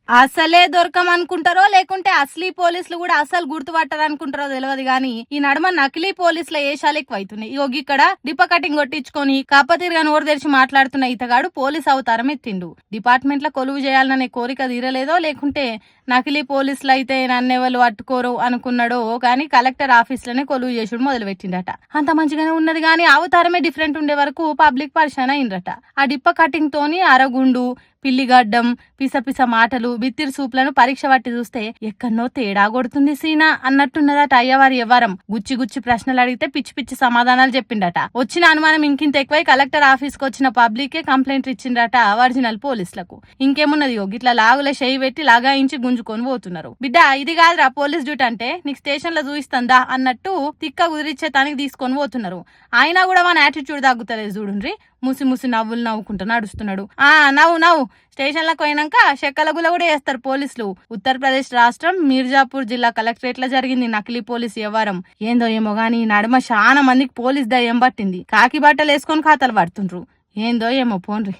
అసలే దొరకమనుకుంటారో లేకుంటే అసలీ పోలీసులు కూడా అసలు గుర్తుపట్టారు అనుకుంటారో తెలియదు గానీ ఈ నడుమ నకిలీ పోలీసుల ఏషాలు ఎక్కువ అవుతున్నాయి. ఇక్కడ డిప కటింగ్ కొట్టించుకొని కాపతీరుగా నోరు తెరిచి మాట్లాడుతున్న ఇతగాడు పోలీస్ అవతారం ఎత్తిండు. డిపార్ట్మెంట్ లో కొలువు చేయాలనే కోరిక తీరలేదో లేకుంటే నకిలీ పోలీసులు అయితే నన్నెవరు పట్టుకోరు అనుకున్నాడో కానీ కలెక్టర్ ఆఫీస్ లోనే కొలువు చేసుడు మొదలు పెట్టిండట. అంత మంచిగానే ఉన్నది గానీ అవతారమే డిఫరెంట్ ఉండే వరకు పబ్లిక్ పరిశాన్ అయిందట. ఆ డిప్ప కటింగ్ తోని అరగుండు, పిల్లిగడ్డం, పిసపిస మాటలు, బిత్తిరి సూపులను పరీక్ష పట్టి చూస్తే ఎక్కడనో తేడా కొడుతుంది సీనా అన్నట్టున్నదట. అయ్యవారి వ్యవహారం గుచ్చి గుచ్చి ప్రశ్నలు అడిగితే పిచ్చి పిచ్చి సమాధానాలు చెప్పిండట. వచ్చిన అనుమానం ఇంకింత ఎక్కువై కలెక్టర్ ఆఫీస్ కు వచ్చిన పబ్లికే కంప్లైంట్ ఇచ్చిండట ఒరిజినల్ పోలీసులకు. ఇంకేమున్నది ఇట్లా లాగుల చేయి పెట్టి లాగాయించి గుంజుకొని పోతున్నారు. బిడ్డ ఇది కాదురా పోలీస్ డ్యూటీ అంటే, నీకు స్టేషన్ లో చూయిస్తుందా అన్నట్టు తిక్క కుదిరిచ్చే తనకి తీసుకొని పోతున్నారు. అయినా కూడా మన యాటిట్యూడ్ తగ్గుతలేదు చూడుండ్రి. ముసి ముసి నవ్వులు నవ్వుకుంటూ నడుస్తున్నాడు. నవ్వు స్టేషన్లకు పోయినాక చెక్కలగుల కూడా వేస్తారు పోలీసులు. ఉత్తరప్రదేశ్ రాష్ట్రం మీర్జాపూర్ జిల్లా కలెక్టరేట్ లో జరిగింది నకిలీ పోలీసు వ్యవహారం. ఏందో ఏమో గానీ నడుమ చాలా మందికి పోలీస్ దయ్యం పట్టింది. కాకి బట్టలు వేసుకొని ఖాతాలు పడుతుండ్రు. ఏందో ఏమో పోన్రి.